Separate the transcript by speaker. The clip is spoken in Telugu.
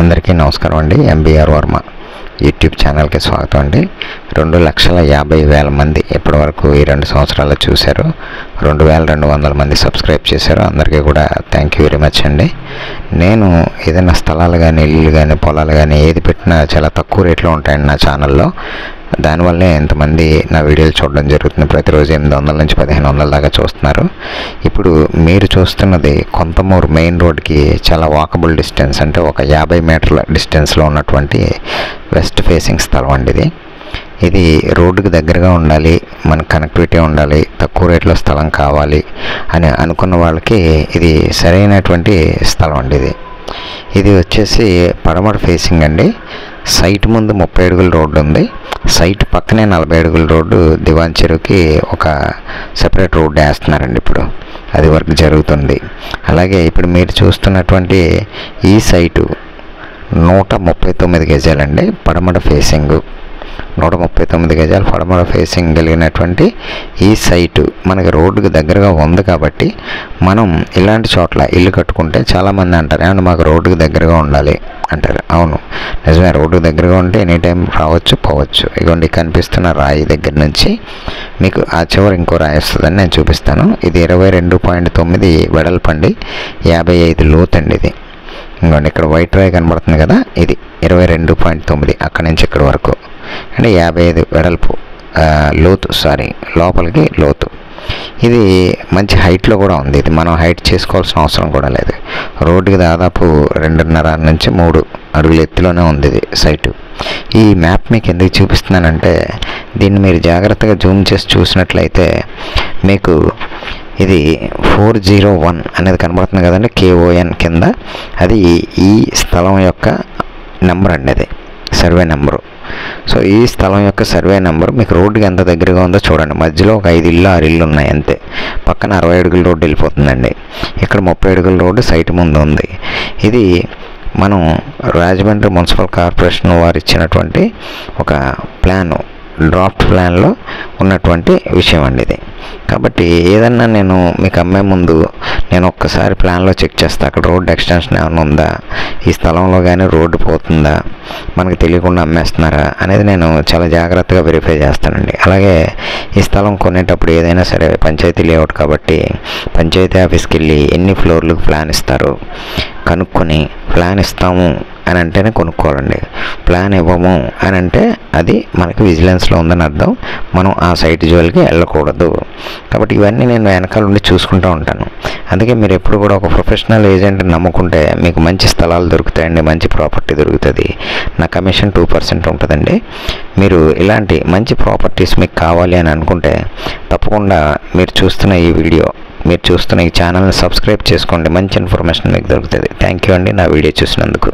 Speaker 1: అందరికీ నమస్కారం అండి. ఎంబీఆర్ వర్మ యూట్యూబ్ ఛానల్కి స్వాగతం అండి. 2,50,000 మంది ఇప్పటి వరకు ఈ 2 సంవత్సరాలు చూశారు. 2,200 మంది సబ్స్క్రైబ్ చేశారు. అందరికీ కూడా థ్యాంక్ యూ వెరీ మచ్ అండి. నేను ఏదైనా స్థలాలు కానీ ఇల్లు కానీ పొలాలు కానీ ఏది పెట్టినా చాలా తక్కువ రేట్లో ఉంటాయండి నా ఛానల్లో. దానివల్లే ఎంతమంది నా వీడియోలు చూడడం జరుగుతుంది. ప్రతిరోజు 800 నుంచి 1,500 దాకా చూస్తున్నారు. ఇప్పుడు మీరు చూస్తున్నది కొంతమూరు మెయిన్ రోడ్కి చాలా వాకబుల్ డిస్టెన్స్, అంటే ఒక 50 మీటర్ల డిస్టెన్స్లో ఉన్నటువంటి వెస్ట్ ఫేసింగ్ స్థలం అండి. ఇది రోడ్డుకి దగ్గరగా ఉండాలి, మనకు కనెక్టివిటీ ఉండాలి, తక్కువ రేట్లో స్థలం కావాలి అని అనుకున్న వాళ్ళకి ఇది సరైనటువంటి స్థలం అండి. ఇది వచ్చేసి పడమర ఫేసింగ్ అండి. సైట్ ముందు 30 అడుగుల రోడ్డు ఉంది. సైట్ పక్కనే 40 అడుగుల రోడ్డు దివాన్ చెరువుకి ఒక సెపరేట్ రోడ్డు వేస్తున్నారండి. ఇప్పుడు అది వర్క్ జరుగుతుంది. అలాగే ఇప్పుడు మీరు చూస్తున్నటువంటి ఈ సైటు 139 గజాలండి. పడమర ఫేసింగ్ 139 గజాలు పడమర ఫేసింగ్ కలిగినటువంటి ఈ సైటు మనకి రోడ్డుకి దగ్గరగా ఉంది. కాబట్టి మనం ఇలాంటి చోట్ల ఇల్లు కట్టుకుంటే చాలామంది అంటారు, ఏమన్నా మాకు రోడ్డుకి దగ్గరగా ఉండాలి అంటారు. అవును, నిజమే, రోడ్డుకి దగ్గరగా ఉంటే ఎనీ టైం రావచ్చు పోవచ్చు. ఇదిగోండి కనిపిస్తున్న రాయి దగ్గర నుంచి మీకు ఆ చివరి ఇంకో రాయి వస్తుందని నేను చూపిస్తాను. ఇది 22.9 వెడల్పండి, 55 లోతండి. ఇది ఇంకోండి ఇక్కడ వైట్ రాయి కనబడుతుంది కదా, ఇది 22.9 అక్కడి నుంచి ఇక్కడ వరకు అంటే 55 వెడల్పు లోతు, లోపలికి లోతు. ఇది మంచి హైట్లో కూడా ఉంది. ఇది మనం హైట్ చేసుకోవాల్సిన అవసరం కూడా లేదు. రోడ్డుకి దాదాపు 2.5 నుంచి 3 అడుగుల ఎత్తులోనే ఉంది ఇది సైటు. ఈ మ్యాప్ మీకు ఎందుకు చూపిస్తున్నానంటే, దీన్ని మీరు జాగ్రత్తగా జూమ్ చేసి చూసినట్లయితే మీకు ఇది 401 అనేది కనబడుతుంది కదండి, KON కింద. అది ఈ స్థలం యొక్క నెంబర్ అండి, అది సర్వే నెంబరు. సో ఈ స్థలం యొక్క సర్వే నెంబర్ మీకు రోడ్డుకి ఎంత దగ్గరగా ఉందో చూడండి. మధ్యలో ఒక 5 ఇల్లు 6 ఇల్లు ఉన్నాయి అంతే. పక్కన 60 అడుగుల రోడ్డు వెళ్ళిపోతుందండి. ఇక్కడ 30 అడుగుల రోడ్డు సైట్ ముందు ఉంది. ఇది మనం రాజమండ్రి మున్సిపల్ కార్పొరేషన్ వారు ఇచ్చినటువంటి ఒక ప్లాను, డ్రాఫ్ట్ ప్లాన్లో ఉన్నటువంటి విషయం అండి ఇది. కాబట్టి ఏదన్నా నేను మీకు అమ్మే ముందు నేను ఒక్కసారి ప్లాన్లో చెక్ చేస్తాను, అక్కడ రోడ్డు ఎక్స్టెన్షన్ ఏమైనా ఉందా, ఈ స్థలంలో కానీ రోడ్డు పోతుందా, మనకు తెలియకుండా అమ్మేస్తున్నారా అనేది నేను చాలా జాగ్రత్తగా వెరిఫై చేస్తానండి. అలాగే ఈ స్థలం కొనేటప్పుడు ఏదైనా సరే పంచాయతీ లేఅవుట్ కాబట్టి పంచాయతీ ఆఫీస్కి వెళ్ళి ఎన్ని ఫ్లోర్లకు ప్లాన్ ఇస్తారు కనుక్కొని, ప్లాన్ ఇస్తాము అని అంటేనే కొనుక్కోవాలండి. ప్లాన్ ఇవ్వము అని అంటే అది మనకి విజిలెన్స్లో ఉందని అర్థం. మనం ఆ సైట్ జోలికి వెళ్ళకూడదు. కాబట్టి ఇవన్నీ నేను వెనకాల ఉండి చూసుకుంటూ ఉంటాను. అందుకే మీరు ఎప్పుడు కూడా ఒక ప్రొఫెషనల్ ఏజెంట్ని నమ్ముకుంటే మీకు మంచి స్థలాలు దొరుకుతాయండి, మంచి ప్రాపర్టీ దొరుకుతుంది. నా కమిషన్ 2% ఉంటుందండి. మీరు ఇలాంటి మంచి ప్రాపర్టీస్ మీకు కావాలి అని అనుకుంటే తప్పకుండా మీరు చూస్తున్న ఈ ఛానల్ని సబ్స్క్రైబ్ చేసుకోండి. మంచి ఇన్ఫర్మేషన్ మీకు దొరుకుతుంది. థ్యాంక్ యూ అండి నా వీడియో చూసినందుకు.